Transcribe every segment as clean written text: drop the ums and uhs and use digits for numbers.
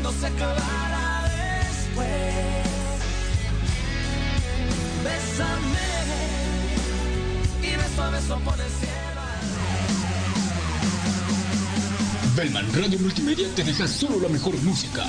mundo se acabara después. Bésame y beso a beso por el cielo. Bellman Radio Multimedia te deja solo la mejor música.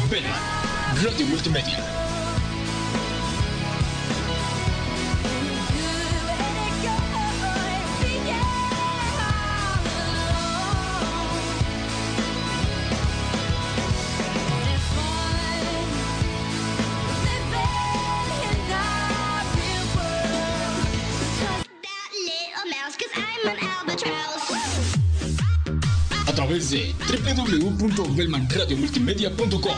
Bellman Radio Multimedia. A través de www.bellmanradiomultimedia.com.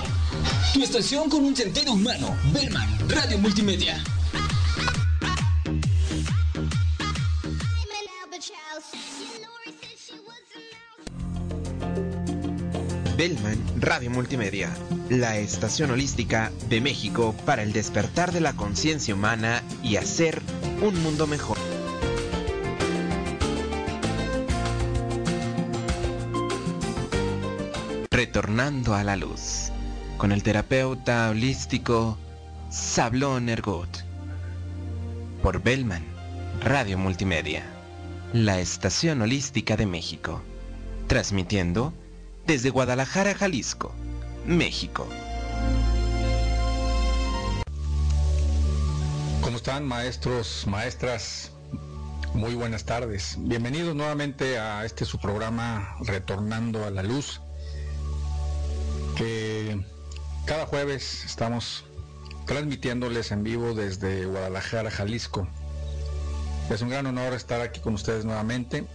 Tu estación con un sentido humano. Bellman Radio Multimedia. Bellman Radio Multimedia, la estación holística de México para el despertar de la conciencia humana y hacer un mundo mejor. Retornando a la luz, con el terapeuta holístico Sablón Ergut. Por Bellman Radio Multimedia, la estación holística de México. Transmitiendo desde Guadalajara, Jalisco, México. ¿Cómo están, maestros, maestras? Muy buenas tardes. Bienvenidos nuevamente a su programa Retornando a la Luz, que cada jueves estamos transmitiéndoles en vivo desde Guadalajara, Jalisco. Es un gran honor estar aquí con ustedes nuevamente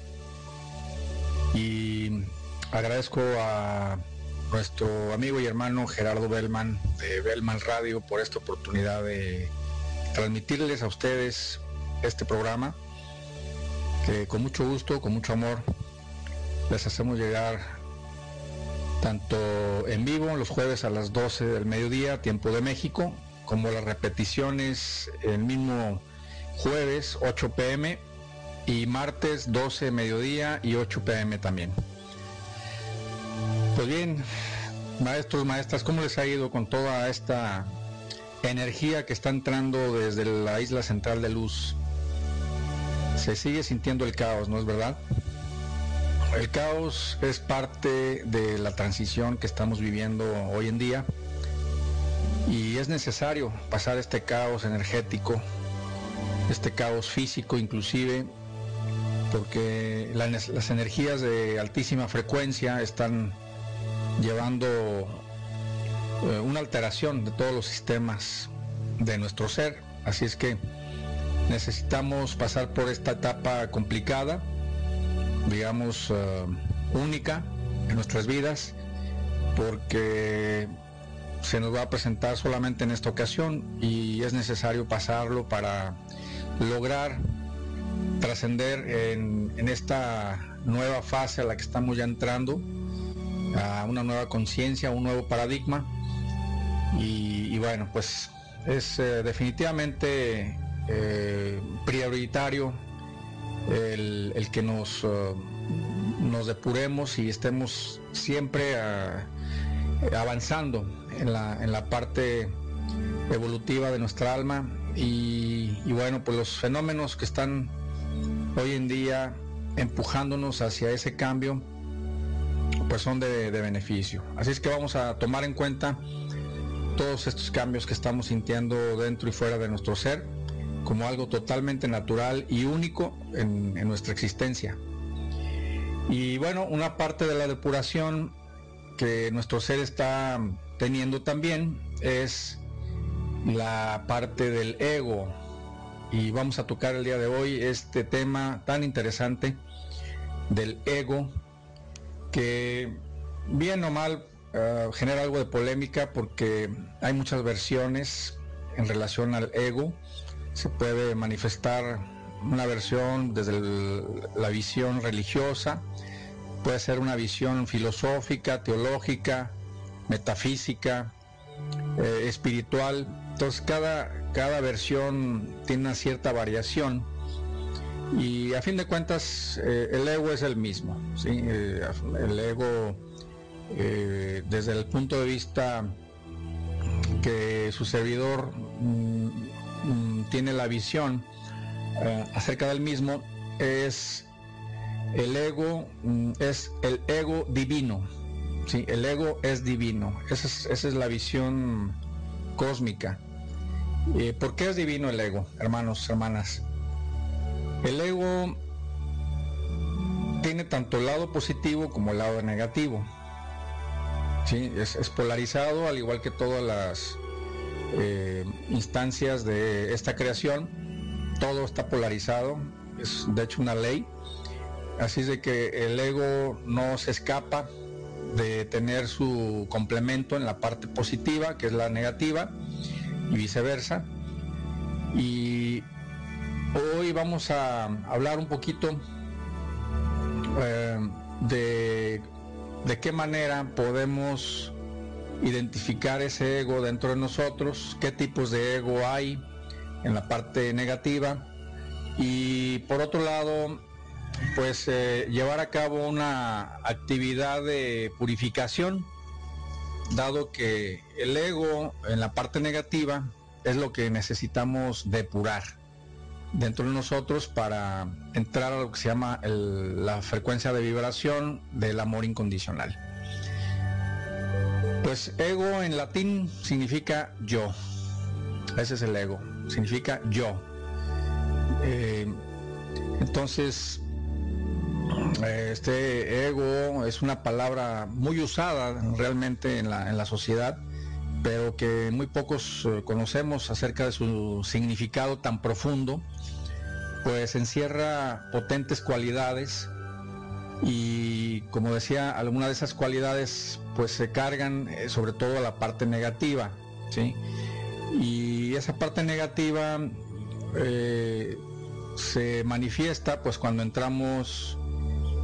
y agradezco a nuestro amigo y hermano Gerardo Bellman de Bellman Radio por esta oportunidad de transmitirles a ustedes este programa, que con mucho gusto, con mucho amor les hacemos llegar tanto en vivo los jueves a las 12 del mediodía, tiempo de México, como las repeticiones el mismo jueves 8 p.m. y martes 12 mediodía y 8 p.m. también. Pues bien, maestros, maestras, ¿cómo les ha ido con toda esta energía que está entrando desde la isla central de luz? Se sigue sintiendo el caos, ¿no es verdad? El caos es parte de la transición que estamos viviendo hoy en día y es necesario pasar este caos energético, este caos físico inclusive, porque las energías de altísima frecuencia están llevando una alteración de todos los sistemas de nuestro ser. Así es que necesitamos pasar por esta etapa complicada, digamos única en nuestras vidas, porque se nos va a presentar solamente en esta ocasión y es necesario pasarlo para lograr trascender en esta nueva fase a la que estamos ya entrando, a una nueva conciencia, un nuevo paradigma y bueno, pues es definitivamente prioritario el que nos depuremos y estemos siempre avanzando en la parte evolutiva de nuestra alma y bueno, pues los fenómenos que están hoy en día empujándonos hacia ese cambio pues son de beneficio. Así es que vamos a tomar en cuenta todos estos cambios que estamos sintiendo dentro y fuera de nuestro ser como algo totalmente natural y único en nuestra existencia. Y bueno, una parte de la depuración que nuestro ser está teniendo también es la parte del ego, y vamos a tocar el día de hoy este tema tan interesante del ego, que bien o mal genera algo de polémica porque hay muchas versiones en relación al ego. Se puede manifestar una versión desde la visión religiosa, puede ser una visión filosófica, teológica, metafísica, espiritual. Entonces cada versión tiene una cierta variación y a fin de cuentas el ego es el mismo, ¿sí? El ego desde el punto de vista que su servidor tiene la visión acerca del mismo, es el ego divino, ¿sí? El ego es divino, esa es la visión cósmica. ¿Por qué es divino el ego, hermanos, hermanas? El ego tiene tanto el lado positivo como el lado negativo, ¿sí? Es polarizado, al igual que todas las instancias de esta creación. Todo está polarizado, es de hecho una ley. Así es de que el ego no se escapa de tener su complemento en la parte positiva, que es la negativa, y viceversa. Y hoy vamos a hablar un poquito de qué manera podemos identificar ese ego dentro de nosotros, qué tipos de ego hay en la parte negativa, y por otro lado, pues llevar a cabo una actividad de purificación, dado que el ego en la parte negativa es lo que necesitamos depurar dentro de nosotros para entrar a lo que se llama la frecuencia de vibración del amor incondicional. Pues ego en latín significa yo. Ese es el ego, significa yo. Entonces, este ego es una palabra muy usada realmente en la sociedad, pero que muy pocos conocemos acerca de su significado tan profundo, pues encierra potentes cualidades y, como decía, algunas de esas cualidades pues se cargan sobre todo a la parte negativa, ¿sí? Y esa parte negativa se manifiesta pues cuando entramos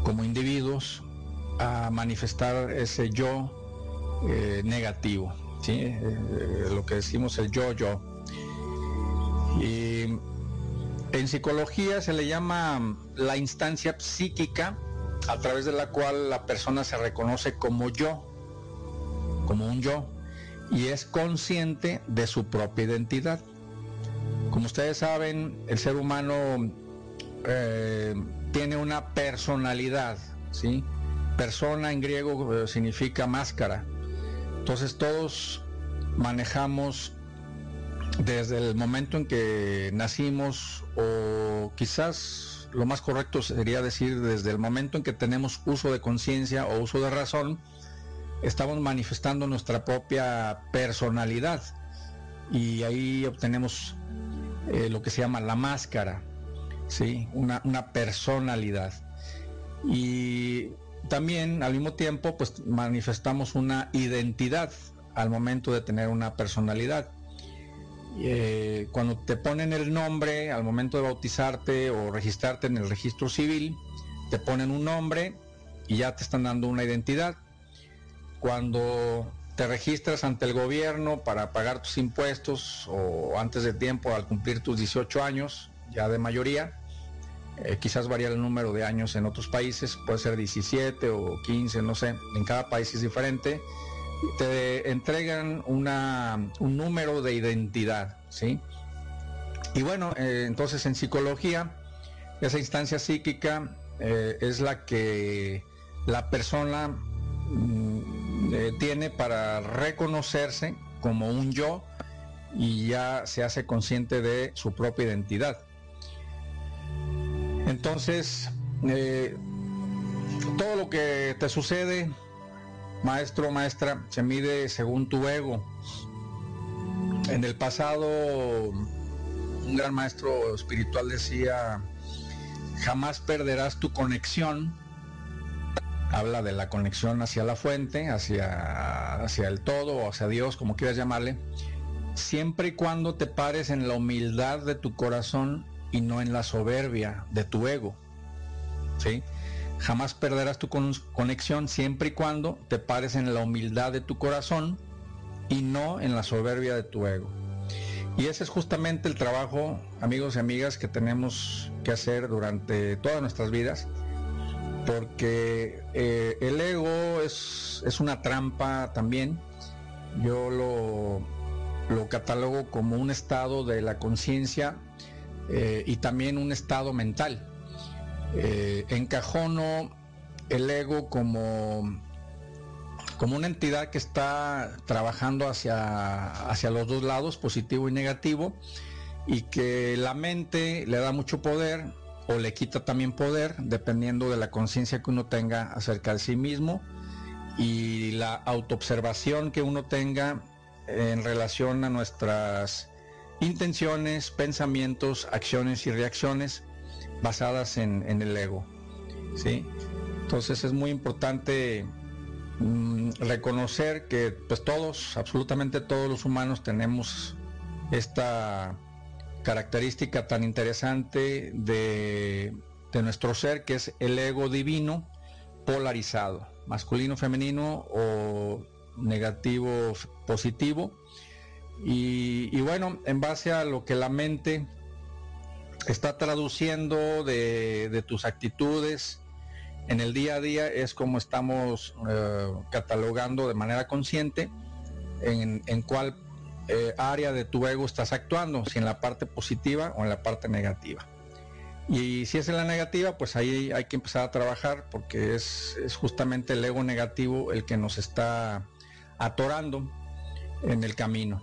como individuos a manifestar ese yo negativo, ¿sí? Lo que decimos el yo. Y en psicología se le llama la instancia psíquica a través de la cual la persona se reconoce como yo, como un yo, y es consciente de su propia identidad. Como ustedes saben, el ser humano tiene una personalidad, ¿sí? Persona en griego significa máscara. Entonces todos manejamos desde el momento en que nacimos, o quizás lo más correcto sería decir desde el momento en que tenemos uso de conciencia o uso de razón, estamos manifestando nuestra propia personalidad y ahí obtenemos lo que se llama la máscara, ¿sí? Una personalidad. Y también al mismo tiempo pues manifestamos una identidad al momento de tener una personalidad. Cuando te ponen el nombre al momento de bautizarte o registrarte en el registro civil, te ponen un nombre y ya te están dando una identidad. Cuando te registras ante el gobierno para pagar tus impuestos o antes de tiempo al cumplir tus 18 años, ya de mayoría, quizás varía el número de años en otros países, puede ser 17 o 15, no sé, en cada país es diferente, te entregan un número de identidad, ¿sí? Y bueno, entonces en psicología, esa instancia psíquica es la que la persona tiene para reconocerse como un yo y ya se hace consciente de su propia identidad. Entonces, todo lo que te sucede, maestro, maestra, se mide según tu ego. En el pasado, un gran maestro espiritual decía: jamás perderás tu conexión. Habla de la conexión hacia la fuente, hacia el todo o hacia Dios, como quieras llamarle, siempre y cuando te pares en la humildad de tu corazón y no en la soberbia de tu ego, ¿sí? Jamás perderás tu conexión siempre y cuando te pares en la humildad de tu corazón y no en la soberbia de tu ego. Y ese es justamente el trabajo, amigos y amigas, que tenemos que hacer durante todas nuestras vidas, porque el ego es una trampa también. Yo lo catalogo como un estado de la conciencia y también un estado mental. Encajono el ego como una entidad que está trabajando hacia los dos lados, positivo y negativo, y que la mente le da mucho poder o le quita también poder, dependiendo de la conciencia que uno tenga acerca de sí mismo y la autoobservación que uno tenga en relación a nuestras intenciones, pensamientos, acciones y reacciones basadas en el ego, ¿sí? Entonces es muy importante reconocer que pues todos, absolutamente todos los humanos tenemos esta característica tan interesante de nuestro ser, que es el ego divino polarizado, masculino, femenino o negativo, positivo. Y bueno, en base a lo que la mente está traduciendo de tus actitudes en el día a día, es como estamos catalogando de manera consciente en cuál área de tu ego estás actuando, si en la parte positiva o en la parte negativa. Y si es en la negativa, pues ahí hay que empezar a trabajar, porque es justamente el ego negativo el que nos está atorando en el camino.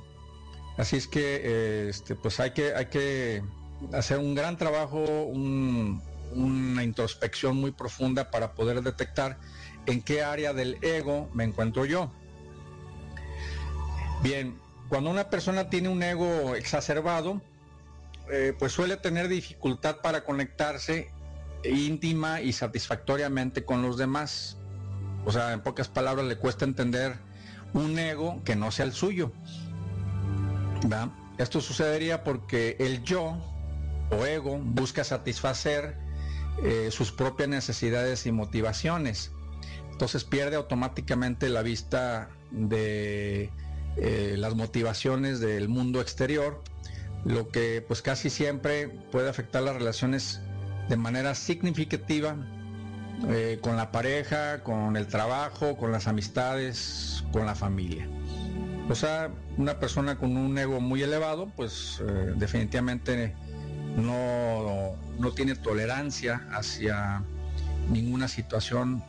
Así es que pues hay que hacer un gran trabajo, una introspección muy profunda para poder detectar en qué área del ego me encuentro yo. Bien, cuando una persona tiene un ego exacerbado, pues suele tener dificultad para conectarse íntima y satisfactoriamente con los demás. O sea, en pocas palabras, le cuesta entender un ego que no sea el suyo, ¿verdad? Esto sucedería porque el yo o ego busca satisfacer sus propias necesidades y motivaciones. Entonces pierde automáticamente la vista de las motivaciones del mundo exterior, lo que pues casi siempre puede afectar las relaciones de manera significativa con la pareja, con el trabajo, con las amistades, con la familia. O sea, una persona con un ego muy elevado, pues definitivamente no tiene tolerancia hacia ninguna situación,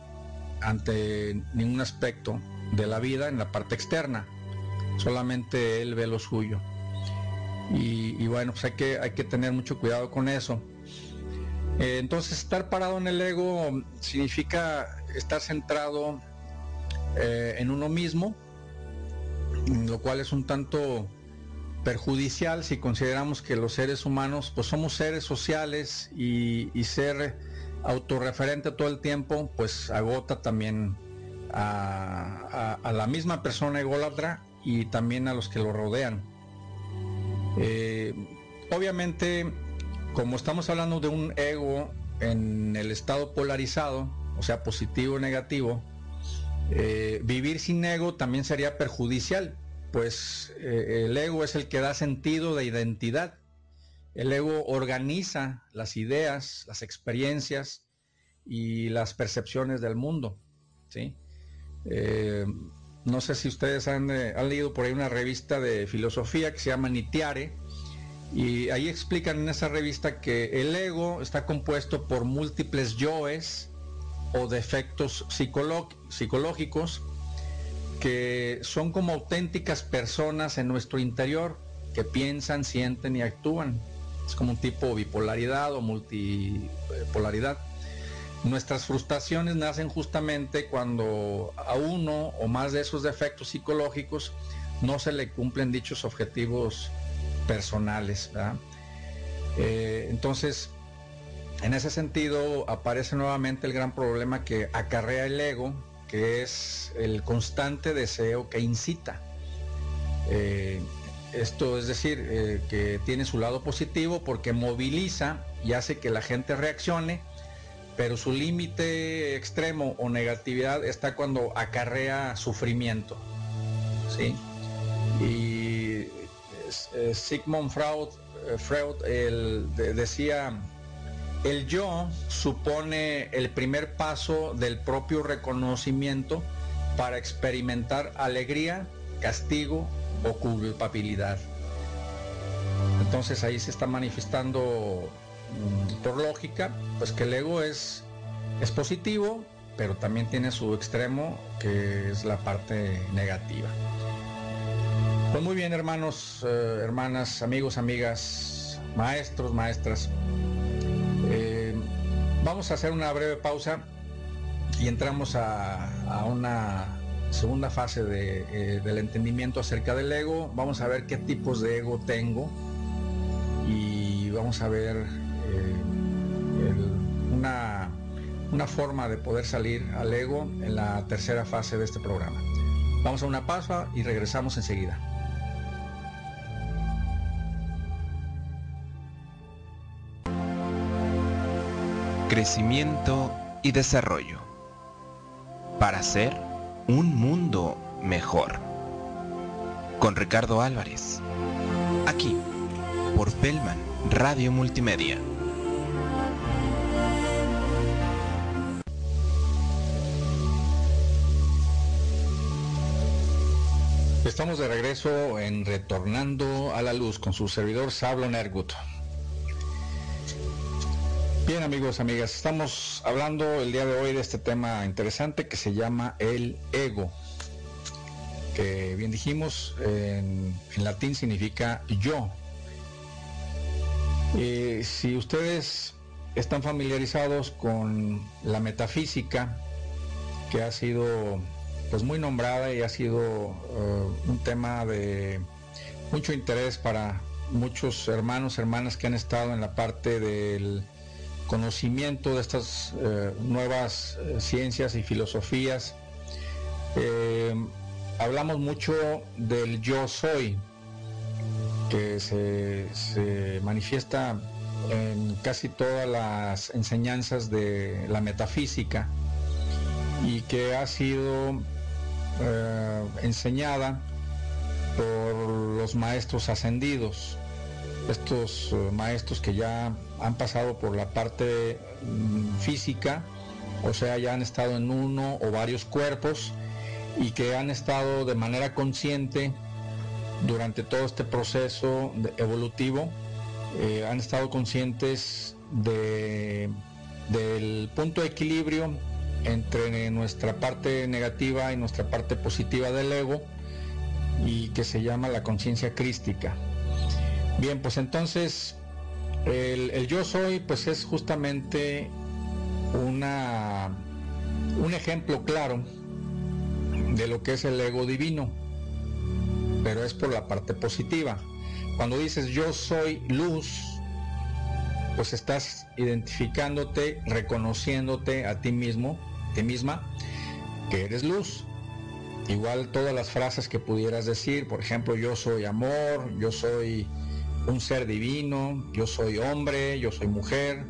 ante ningún aspecto de la vida en la parte externa. Solamente él ve lo suyo. Y bueno, pues hay que tener mucho cuidado con eso. Entonces, estar parado en el ego significa estar centrado en uno mismo, lo cual es un tanto perjudicial si consideramos que los seres humanos pues somos seres sociales, y ser autorreferente todo el tiempo pues agota también a la misma persona ególatra y también a los que lo rodean. Obviamente, como estamos hablando de un ego en el estado polarizado, o sea, positivo o negativo, vivir sin ego también sería perjudicial, pues el ego es el que da sentido de identidad. El ego organiza las ideas, las experiencias y las percepciones del mundo, ¿sí? No sé si ustedes han leído por ahí una revista de filosofía que se llama Nitiare, y ahí explican en esa revista que el ego está compuesto por múltiples yoes o defectos psicológicos que son como auténticas personas en nuestro interior, que piensan, sienten y actúan. Es como un tipo de bipolaridad o multipolaridad. Nuestras frustraciones nacen justamente cuando a uno o más de esos defectos psicológicos no se le cumplen dichos objetivos personales, ¿verdad? Entonces, en ese sentido aparece nuevamente el gran problema que acarrea el ego, que es el constante deseo que incita. Esto es decir, que tiene su lado positivo porque moviliza y hace que la gente reaccione, pero su límite extremo o negatividad está cuando acarrea sufrimiento, ¿sí? Y Sigmund Freud decía, el yo supone el primer paso del propio reconocimiento para experimentar alegría, castigo o culpabilidad. Entonces ahí se está manifestando por lógica, pues que el ego es positivo, pero también tiene su extremo, que es la parte negativa. Pues muy bien, hermanos, hermanas, amigos, amigas, maestros, maestras, vamos a hacer una breve pausa y entramos a una segunda fase del entendimiento acerca del ego. Vamos a ver qué tipos de ego tengo y vamos a ver una forma de poder salir al ego en la tercera fase de este programa. Vamos a una pausa y regresamos enseguida. Crecimiento y desarrollo para ser un mundo mejor. Con Ricardo Álvarez, aquí por Bellman Radio Multimedia. Estamos de regreso en Retornando a la Luz con su servidor Sablon Ergut. Bien, amigos, amigas, estamos hablando el día de hoy de este tema interesante que se llama el ego, que bien dijimos en latín significa yo. Si ustedes están familiarizados con la metafísica, que ha sido pues muy nombrada y ha sido un tema de mucho interés para muchos hermanos, hermanas que han estado en la parte del conocimiento de estas nuevas ciencias y filosofías. Hablamos mucho del yo soy, que se manifiesta en casi todas las enseñanzas de la metafísica y que ha sido enseñada por los maestros ascendidos, estos maestros que ya han pasado por la parte física, o sea, ya han estado en uno o varios cuerpos y que han estado de manera consciente durante todo este proceso evolutivo, han estado conscientes del punto de equilibrio entre nuestra parte negativa y nuestra parte positiva del ego, y que se llama la conciencia crística. Bien, pues entonces el yo soy pues es justamente un ejemplo claro de lo que es el ego divino, pero es por la parte positiva. Cuando dices yo soy luz, pues estás identificándote, reconociéndote a ti mismo, ti misma, que eres luz. Igual todas las frases que pudieras decir, por ejemplo, yo soy amor, yo soy un ser divino, yo soy hombre, yo soy mujer,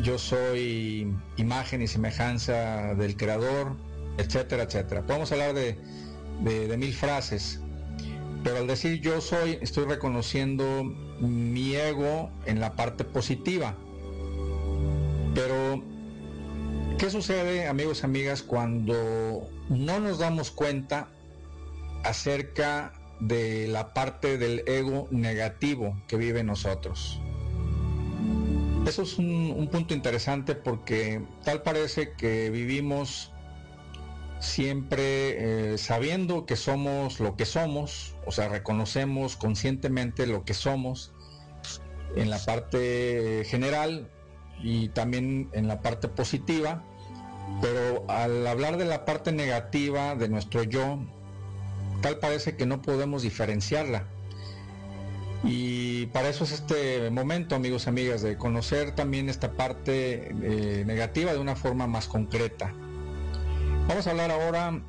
yo soy imagen y semejanza del Creador, etcétera, etcétera. Podemos hablar de mil frases, pero al decir yo soy, estoy reconociendo mi ego en la parte positiva. Pero ¿qué sucede, amigos y amigas, cuando no nos damos cuenta acerca de la parte del ego negativo que vive en nosotros? Eso es un punto interesante, porque tal parece que vivimos siempre sabiendo que somos lo que somos, o sea, reconocemos conscientemente lo que somos en la parte general y también en la parte positiva, pero al hablar de la parte negativa de nuestro yo, tal parece que no podemos diferenciarla. Y para eso es este momento, amigos y amigas, de conocer también esta parte negativa de una forma más concreta. Vamos a hablar ahora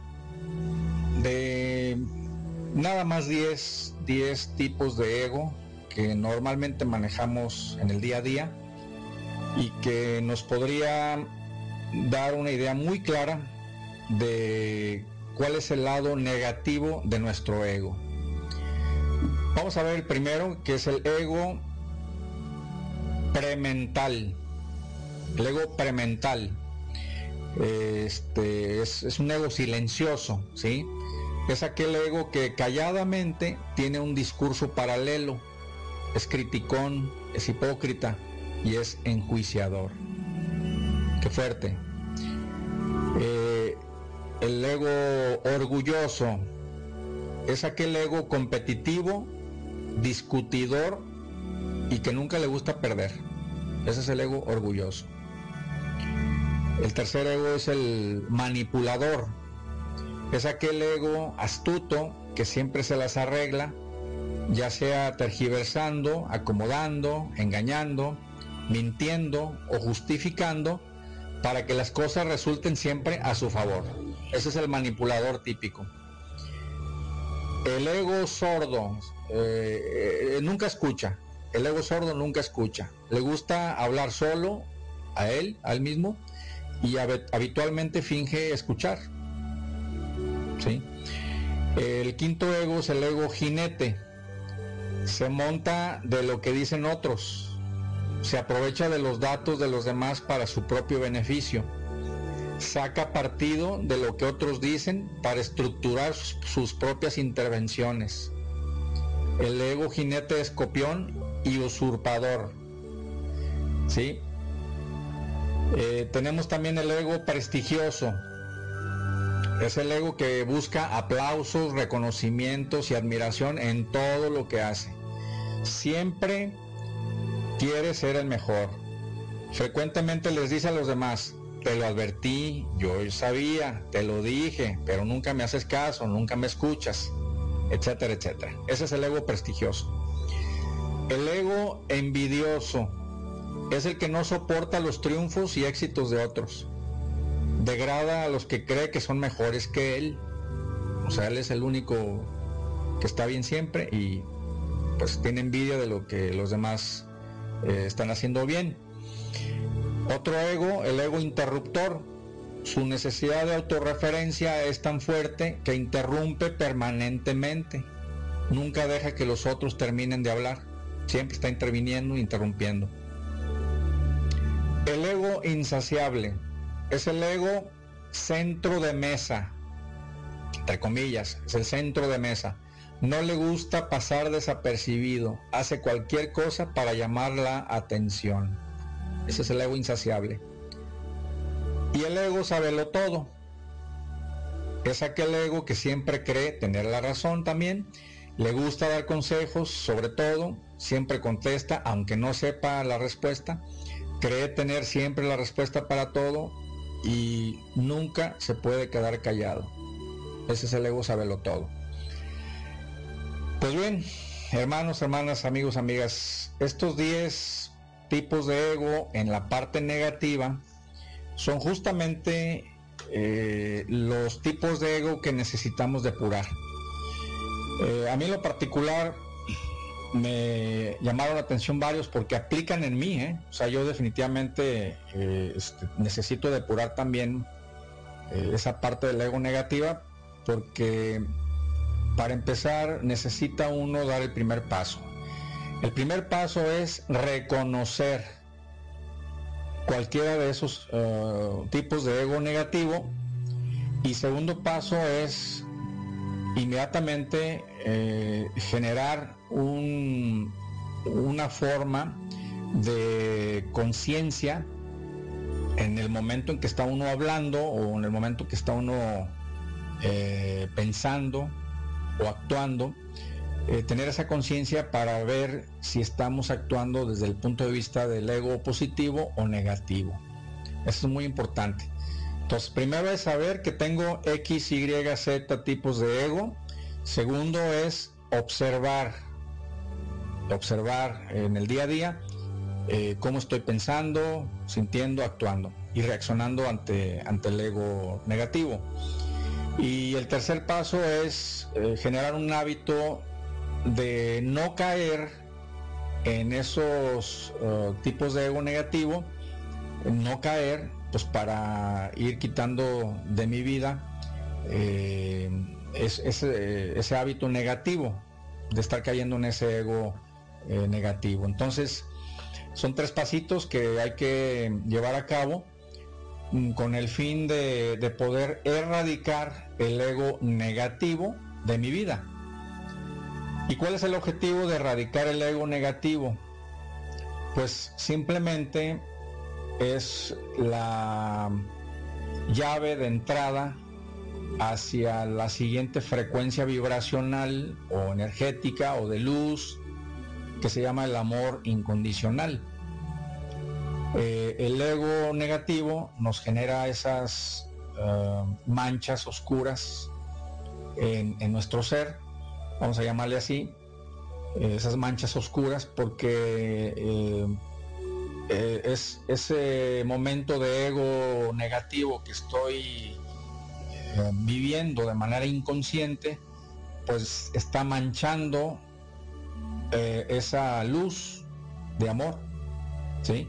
de nada más 10 tipos de ego que normalmente manejamos en el día a día y que nos podría dar una idea muy clara de cuál es el lado negativo de nuestro ego. Vamos a ver el primero, que es el ego premental. El ego premental es un ego silencioso, ¿sí? Es aquel ego que calladamente tiene un discurso paralelo, es criticón, es hipócrita y es enjuiciador. Qué fuerte. El ego orgulloso es aquel ego competitivo, discutidor y que nunca le gusta perder. Ese es el ego orgulloso. El tercer ego es el manipulador. Es aquel ego astuto que siempre se las arregla, ya sea tergiversando, acomodando, engañando, mintiendo o justificando para que las cosas resulten siempre a su favor. Ese es el manipulador típico. El ego sordo nunca escucha. El ego sordo nunca escucha. Le gusta hablar solo, a él mismo, y habitualmente finge escuchar. ¿Sí? El quinto ego es el ego jinete. Se monta de lo que dicen otros. Se aprovecha de los datos de los demás para su propio beneficio. Saca partido de lo que otros dicen para estructurar sus propias intervenciones. El ego jinete es copión y usurpador. ¿Sí? Tenemos también el ego prestigioso. Es el ego que busca aplausos, reconocimientos y admiración en todo lo que hace. Siempre quiere ser el mejor. Frecuentemente les dice a los demás: te lo advertí, yo sabía, te lo dije, pero nunca me haces caso, nunca me escuchas, etcétera, etcétera. Ese es el ego prestigioso. El ego envidioso es el que no soporta los triunfos y éxitos de otros. Degrada a los que cree que son mejores que él. O sea, él es el único que está bien siempre y pues tiene envidia de lo que los demás están haciendo bien. Otro ego, el ego interruptor. Su necesidad de autorreferencia es tan fuerte que interrumpe permanentemente. Nunca deja que los otros terminen de hablar. Siempre está interviniendo e interrumpiendo. El ego insaciable es el ego centro de mesa, entre comillas, es el centro de mesa. No le gusta pasar desapercibido, hace cualquier cosa para llamar la atención. Ese es el ego insaciable. Y el ego sabelotodo. Es aquel ego que siempre cree tener la razón también. Le gusta dar consejos, sobre todo, siempre contesta, aunque no sepa la respuesta. Cree tener siempre la respuesta para todo y nunca se puede quedar callado. Ese es el ego sabelotodo. Pues bien, hermanos, hermanas, amigos, amigas, estos 10 tipos de ego en la parte negativa son justamente los tipos de ego que necesitamos depurar. A mí en lo particular me llamaron la atención varios porque aplican en mí, O sea, yo definitivamente necesito depurar también esa parte del ego negativa, porque para empezar necesita uno dar el primer paso. El primer paso es reconocer cualquiera de esos tipos de ego negativo, y segundo paso es inmediatamente generar una forma de conciencia en el momento en que está uno hablando o en el momento que está uno pensando o actuando, tener esa conciencia para ver si estamos actuando desde el punto de vista del ego positivo o negativo. Eso es muy importante. Entonces, primero es saber que tengo X, Y, Z tipos de ego. Segundo es observar en el día a día cómo estoy pensando, sintiendo, actuando y reaccionando ante el ego negativo. Y el tercer paso es generar un hábito de no caer en esos tipos de ego negativo, no caer, pues para ir quitando de mi vida ese hábito negativo de estar cayendo en ese ego negativo. Entonces son 3 pasitos que hay que llevar a cabo con el fin de poder erradicar el ego negativo de mi vida. ¿Y cuál es el objetivo de erradicar el ego negativo? Pues simplemente es la llave de entrada hacia la siguiente frecuencia vibracional o energética o de luz, que se llama el amor incondicional. El ego negativo nos genera esas manchas oscuras en nuestro ser, vamos a llamarle así, esas manchas oscuras, porque es ese momento de ego negativo que estoy viviendo de manera inconsciente, pues está manchando esa luz de amor, ¿sí?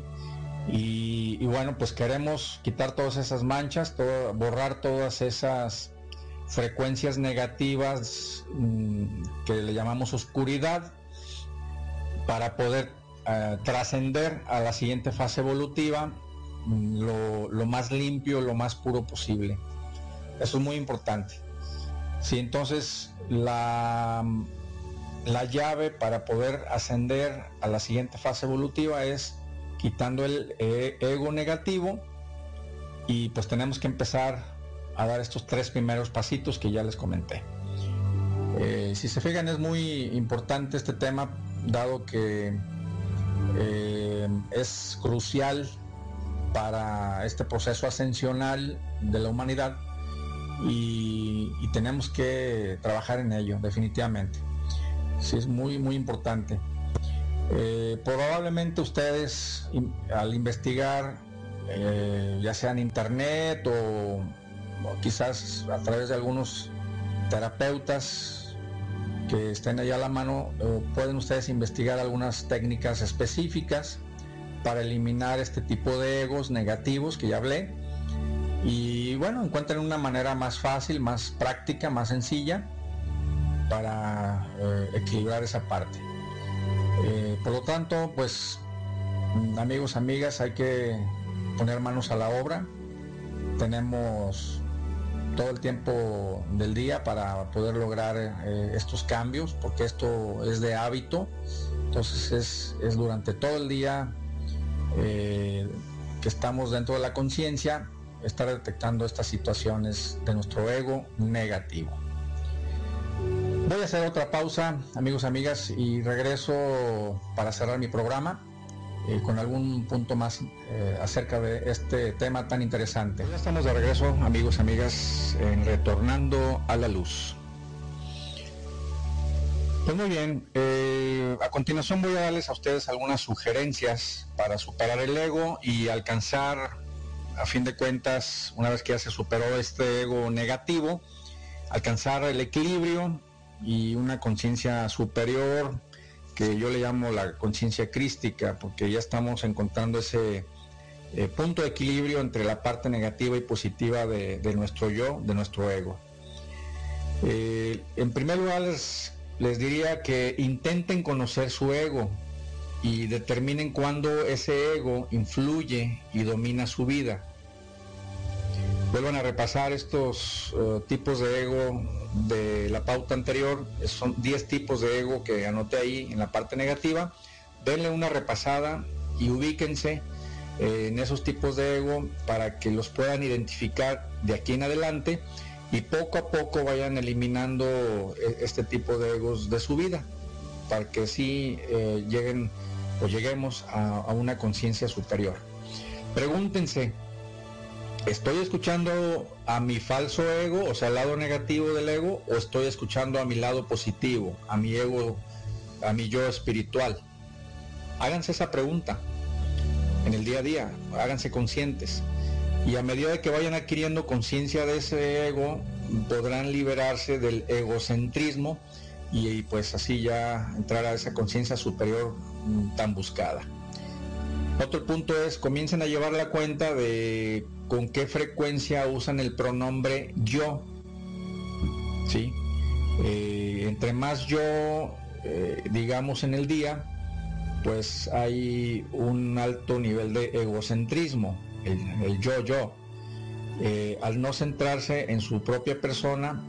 Y bueno, pues queremos quitar todas esas manchas, borrar todas esas frecuencias negativas que le llamamos oscuridad, para poder trascender a la siguiente fase evolutiva lo más limpio, lo más puro posible. Eso es muy importante. Sí, entonces la llave para poder ascender a la siguiente fase evolutiva es quitando el ego negativo, y pues tenemos que empezar a dar estos 3 primeros pasitos que ya les comenté. Si se fijan, es muy importante este tema, dado que es crucial para este proceso ascensional de la humanidad, y tenemos que trabajar en ello definitivamente. Sí, es muy muy importante. Probablemente ustedes al investigar, ya sea en internet o quizás a través de algunos terapeutas que estén allá a la mano, pueden ustedes investigar algunas técnicas específicas para eliminar este tipo de egos negativos que ya hablé, y bueno, encuentren una manera más fácil, más práctica, más sencilla para equilibrar esa parte. Por lo tanto, pues amigos, amigas, hay que poner manos a la obra. Tenemos todo el tiempo del día para poder lograr estos cambios, porque esto es de hábito. Entonces es durante todo el día que estamos dentro de la conciencia, estar detectando estas situaciones de nuestro ego negativo. Voy a hacer otra pausa, amigos, amigas, y regreso para cerrar mi programa con algún punto más acerca de este tema tan interesante. Ya estamos de regreso, amigos, amigas, en Retornando a la Luz. Pues muy bien, a continuación voy a darles a ustedes algunas sugerencias para superar el ego y alcanzar, a fin de cuentas, una vez que ya se superó este ego negativo, alcanzar el equilibrio y una conciencia superior, que yo le llamo la conciencia crística, porque ya estamos encontrando ese punto de equilibrio entre la parte negativa y positiva de nuestro yo, de nuestro ego. En primer lugar, les diría que intenten conocer su ego y determinen cuándo ese ego influye y domina su vida. Vuelvan a repasar estos tipos de ego de la pauta anterior. Son 10 tipos de ego que anoté ahí en la parte negativa. Denle una repasada y ubíquense en esos tipos de ego para que los puedan identificar de aquí en adelante, y poco a poco vayan eliminando este tipo de egos de su vida, para que sí lleguemos a una conciencia superior. Pregúntense: ¿estoy escuchando a mi falso ego, o sea, al lado negativo del ego, o estoy escuchando a mi lado positivo, a mi ego, a mi yo espiritual? Háganse esa pregunta en el día a día, háganse conscientes, y a medida de que vayan adquiriendo conciencia de ese ego, podrán liberarse del egocentrismo y pues así ya entrar a esa conciencia superior tan buscada. Otro punto es, comiencen a llevar la cuenta de con qué frecuencia usan el pronombre yo, ¿sí? Entre más yo digamos en el día, pues hay un alto nivel de egocentrismo, el yo. Al no centrarse en su propia persona,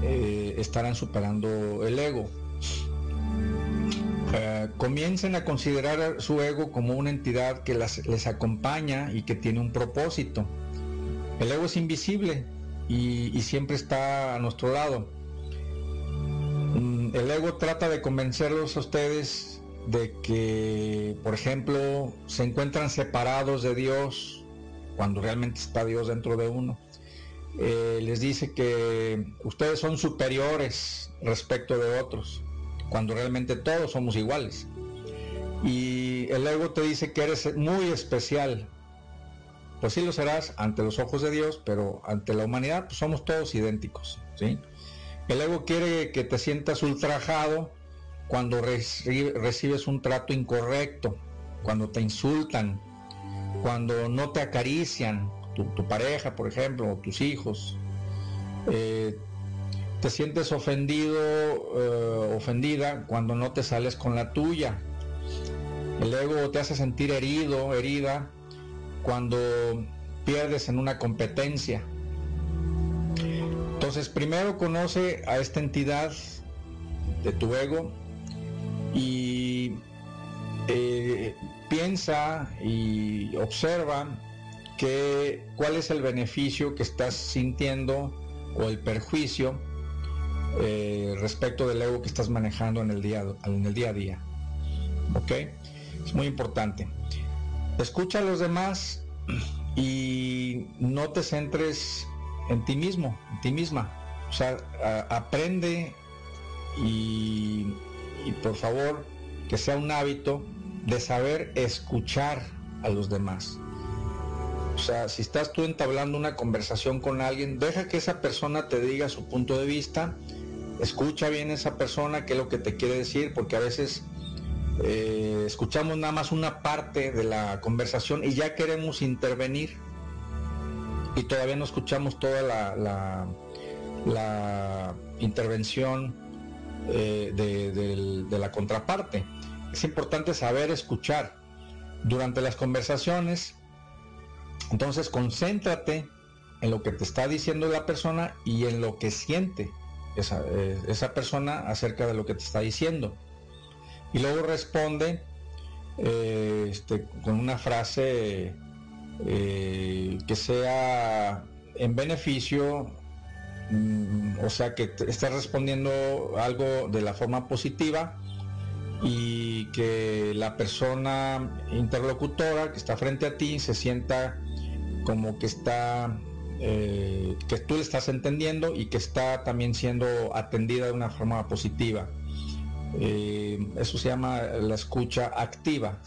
estarán superando el ego. Comiencen a considerar su ego como una entidad que les acompaña y que tiene un propósito. El ego es invisible y siempre está a nuestro lado. El ego trata de convencerlos a ustedes de que, por ejemplo, se encuentran separados de Dios cuando realmente está Dios dentro de uno. Les dice que ustedes son superiores respecto de otros, cuando realmente todos somos iguales. Y el ego te dice que eres muy especial. Pues sí lo serás ante los ojos de Dios, pero ante la humanidad pues somos todos idénticos, ¿sí? El ego quiere que te sientas ultrajado cuando recibes un trato incorrecto, cuando te insultan, cuando no te acarician, tu pareja, por ejemplo, o tus hijos. Te sientes ofendido, ofendida cuando no te sales con la tuya. El ego te hace sentir herido, herida, cuando pierdes en una competencia. Entonces, primero conoce a esta entidad de tu ego y piensa y observa cuál es el beneficio que estás sintiendo o el perjuicio respecto del ego que estás manejando en el día a día. ¿Ok? Es muy importante. Escucha a los demás y no te centres en ti mismo, en ti misma. O sea, aprende y por favor que sea un hábito de saber escuchar a los demás. O sea, si estás tú entablando una conversación con alguien, deja que esa persona te diga su punto de vista, escucha bien a esa persona qué es lo que te quiere decir, porque a veces escuchamos nada más una parte de la conversación y ya queremos intervenir y todavía no escuchamos toda la intervención de la contraparte. Es importante saber escuchar durante las conversaciones. Entonces concéntrate en lo que te está diciendo la persona y en lo que siente esa persona acerca de lo que te está diciendo. Y luego responde con una frase que sea en beneficio, o sea, que te estés respondiendo algo de la forma positiva y que la persona interlocutora que está frente a ti se sienta como que que tú le estás entendiendo y que está también siendo atendida de una forma positiva. Eso se llama la escucha activa.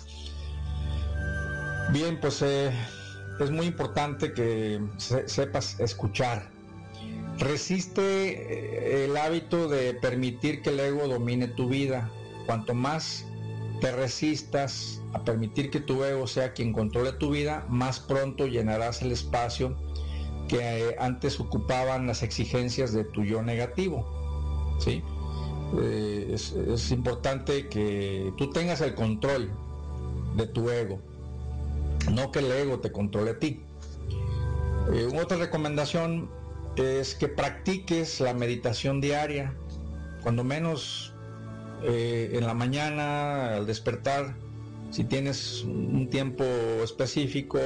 Bien, pues es muy importante que sepas escuchar. Resiste el hábito de permitir que el ego domine tu vida. Cuanto más te resistas a permitir que tu ego sea quien controle tu vida, más pronto llenarás el espacio que antes ocupaban las exigencias de tu yo negativo, ¿sí? Es importante que tú tengas el control de tu ego, no que el ego te controle a ti. Otra recomendación es que practiques la meditación diaria, cuando menos en la mañana al despertar. Si tienes un tiempo específico,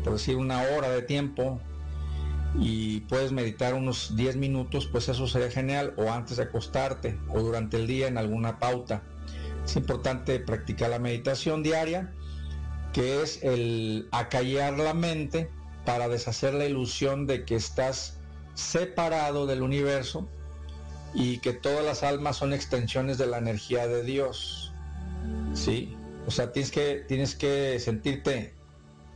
por decir una hora de tiempo, y puedes meditar unos 10 minutos, pues eso sería genial, o antes de acostarte o durante el día en alguna pauta. Es importante practicar la meditación diaria, que es el acallar la mente para deshacer la ilusión de que estás separado del universo y que todas las almas son extensiones de la energía de Dios, ¿sí? O sea, tienes que sentirte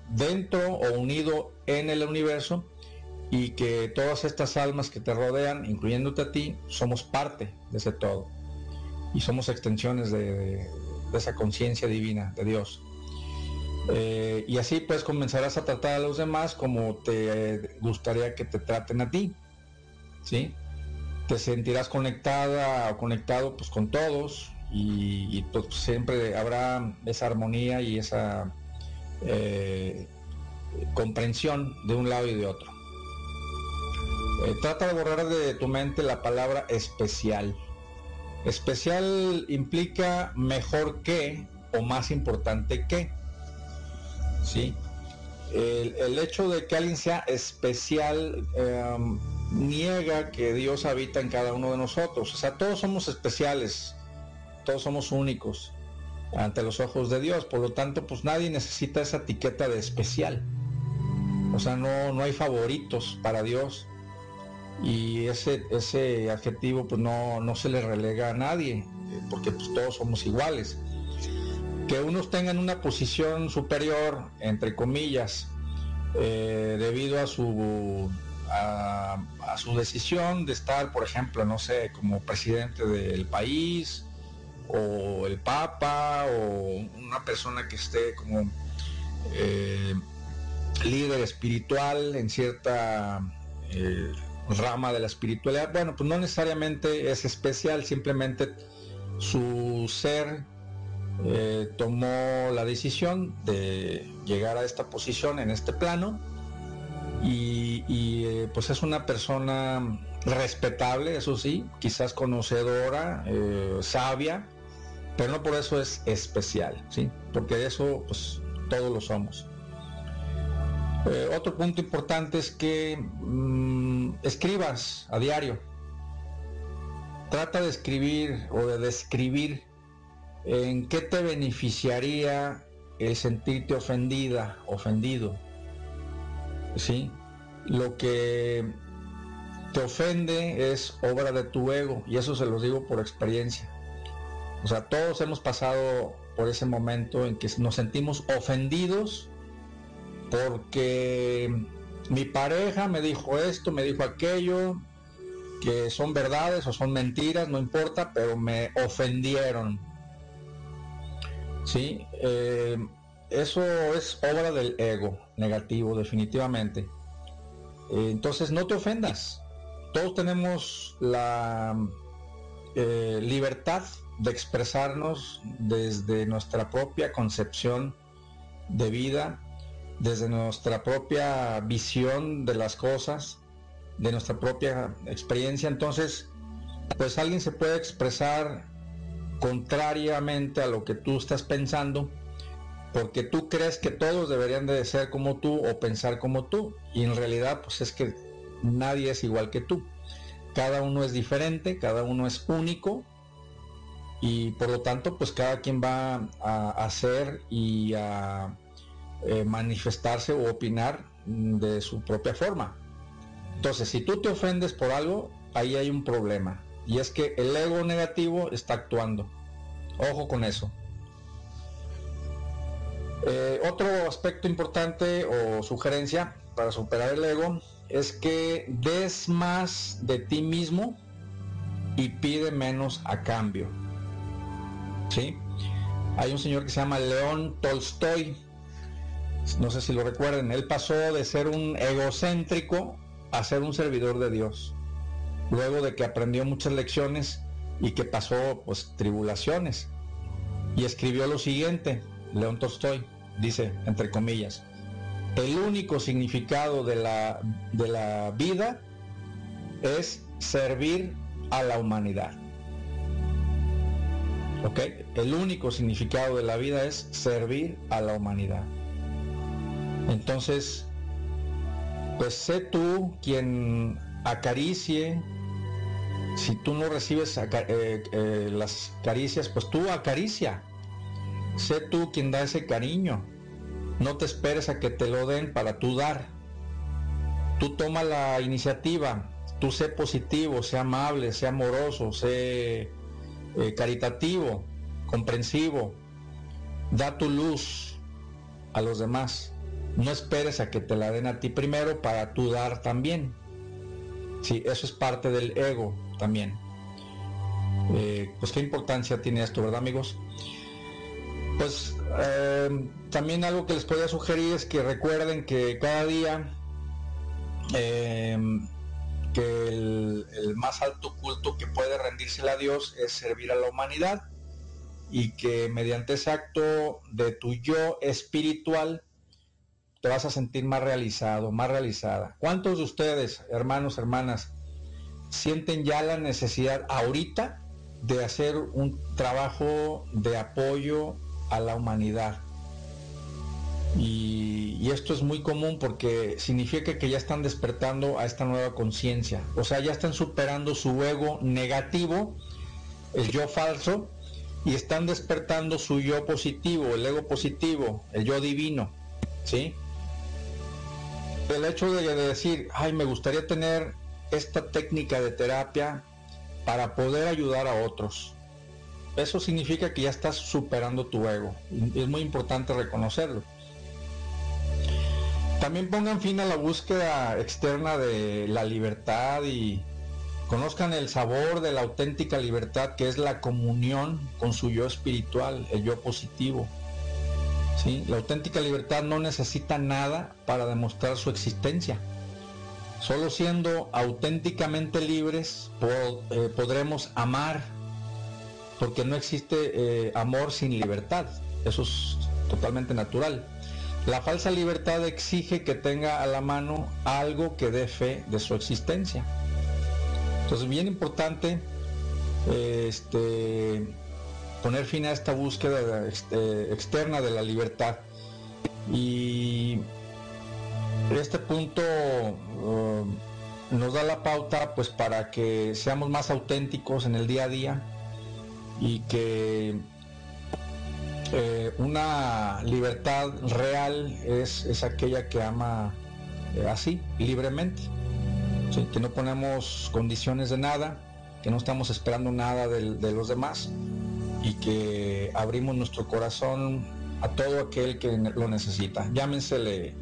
dentro o unido en el universo y que todas estas almas que te rodean, incluyéndote a ti, somos parte de ese todo y somos extensiones de esa conciencia divina de Dios. Y así pues comenzarás a tratar a los demás como te gustaría que te traten a ti, ¿sí? Te sentirás conectada o conectado pues con todos y pues siempre habrá esa armonía y esa comprensión de un lado y de otro. Trata de borrar de tu mente la palabra especial. Especial implica mejor que o más importante que, ¿sí? El hecho de que alguien sea especial niega que Dios habita en cada uno de nosotros. O sea, todos somos especiales, todos somos únicos ante los ojos de Dios. Por lo tanto, pues nadie necesita esa etiqueta de especial. O sea, no hay favoritos para Dios. Y ese adjetivo pues no se le relega a nadie, porque pues todos somos iguales. Que unos tengan una posición superior, entre comillas, debido a su decisión de estar, por ejemplo, no sé, como presidente del país, o el Papa, o una persona que esté como líder espiritual en cierta rama de la espiritualidad. Bueno, pues no necesariamente es especial, simplemente su ser tomó la decisión de llegar a esta posición en este plano y pues es una persona respetable, eso sí, quizás conocedora, sabia, pero no por eso es especial, ¿sí? Porque de eso pues todos lo somos. Otro punto importante es que escribas a diario. Trata de escribir o de describir en qué te beneficiaría el sentirte ofendida, ofendido, ¿sí? Lo que te ofende es obra de tu ego, y eso se los digo por experiencia. O sea, todos hemos pasado por ese momento en que nos sentimos ofendidos porque mi pareja me dijo esto, me dijo aquello, que son verdades o son mentiras, no importa, pero me ofendieron, ¿sí? Eso es obra del ego negativo, definitivamente. Entonces no te ofendas. Todos tenemos la libertad de expresarnos desde nuestra propia concepción de vida, desde nuestra propia visión de las cosas, de nuestra propia experiencia. Entonces, pues alguien se puede expresar contrariamente a lo que tú estás pensando, porque tú crees que todos deberían de ser como tú o pensar como tú, y en realidad pues es que nadie es igual que tú. Cada uno es diferente, cada uno es único, y por lo tanto pues cada quien va a hacer y a manifestarse o opinar de su propia forma. Entonces, si tú te ofendes por algo, ahí hay un problema, y es que el ego negativo está actuando. Ojo con eso. Otro aspecto importante o sugerencia para superar el ego es que des más de ti mismo y pide menos a cambio, ¿sí? Hay un señor que se llama León Tolstoy, no sé si lo recuerden. Él pasó de ser un egocéntrico a ser un servidor de Dios, luego de que aprendió muchas lecciones y que pasó pues tribulaciones, y escribió lo siguiente. León Tolstoy dice, entre comillas: el único significado de la vida es servir a la humanidad. ¿Ok? El único significado de la vida es servir a la humanidad. Entonces, pues sé tú quien acaricie. Si tú no recibes las caricias, pues tú acaricia. Sé tú quien da ese cariño. No te esperes a que te lo den para tú dar. Tú toma la iniciativa. Tú sé positivo, sé amable, sé amoroso, sé caritativo, comprensivo. Da tu luz a los demás. No esperes a que te la den a ti primero para tú dar también. Sí, eso es parte del ego también. Pues qué importancia tiene esto, ¿verdad, amigos? Pues también algo que les podría sugerir es que recuerden que cada día que el más alto culto que puede rendírsele a Dios es servir a la humanidad, y que mediante ese acto de tu yo espiritual te vas a sentir más realizado, más realizada. ¿Cuántos de ustedes, hermanos, hermanas, sienten ya la necesidad ahorita de hacer un trabajo de apoyo a la humanidad? Y esto es muy común porque significa que ya están despertando a esta nueva conciencia. O sea, ya están superando su ego negativo, el yo falso, y están despertando su yo positivo, el ego positivo, el yo divino, ¿sí? El hecho de decir, ay, me gustaría tener esta técnica de terapia para poder ayudar a otros. Eso significa que ya estás superando tu ego. Es muy importante reconocerlo. También pongan fin a la búsqueda externa de la libertad y conozcan el sabor de la auténtica libertad, que es la comunión con su yo espiritual, el yo positivo. ¿Sí? La auténtica libertad no necesita nada para demostrar su existencia. Solo siendo auténticamente libres podremos amar, porque no existe amor sin libertad. Eso es totalmente natural. La falsa libertad exige que tenga a la mano algo que dé fe de su existencia. Entonces, bien importante poner fin a esta búsqueda externa de la libertad. Y este punto nos da la pauta pues para que seamos más auténticos en el día a día, y que una libertad real es aquella que ama así, libremente, ¿sí? Que no ponemos condiciones de nada, que no estamos esperando nada de los demás, y que abrimos nuestro corazón a todo aquel que lo necesita. Llámensele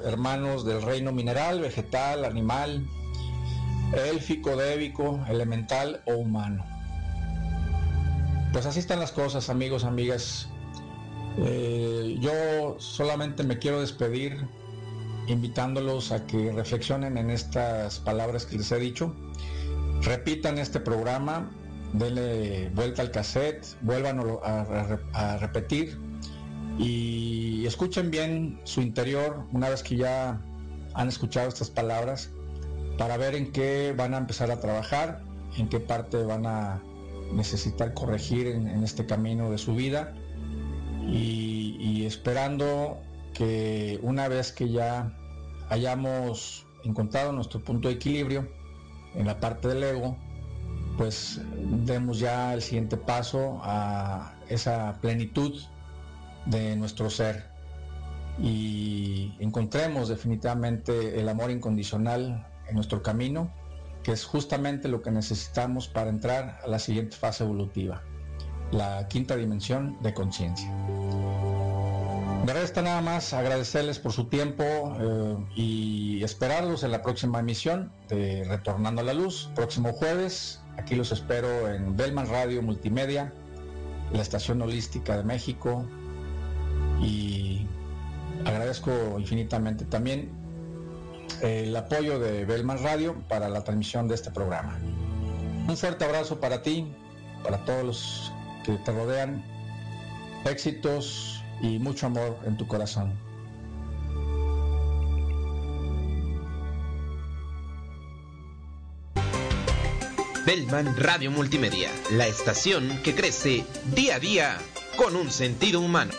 hermanos del reino mineral, vegetal, animal, élfico, débico, elemental o humano. Pues así están las cosas, amigos, amigas. Yo solamente me quiero despedir invitándolos a que reflexionen en estas palabras que les he dicho. Repitan este programa, denle vuelta al cassette, vuélvanlo a repetir y escuchen bien su interior una vez que ya han escuchado estas palabras, para ver en qué van a empezar a trabajar, en qué parte van a necesitar corregir en este camino de su vida, y esperando que una vez que ya hayamos encontrado nuestro punto de equilibrio en la parte del ego, pues demos ya el siguiente paso a esa plenitud de nuestro ser y encontremos definitivamente el amor incondicional en nuestro camino, que es justamente lo que necesitamos para entrar a la siguiente fase evolutiva, la quinta dimensión de conciencia. Me resta nada más agradecerles por su tiempo y esperarlos en la próxima emisión de Retornando a la Luz, próximo jueves. Aquí los espero en Bellman Radio Multimedia, la estación holística de México, y agradezco infinitamente también el apoyo de Bellman Radio para la transmisión de este programa. Un fuerte abrazo para ti, para todos los que te rodean, éxitos y mucho amor en tu corazón. Bellman Radio Multimedia, la estación que crece día a día con un sentido humano.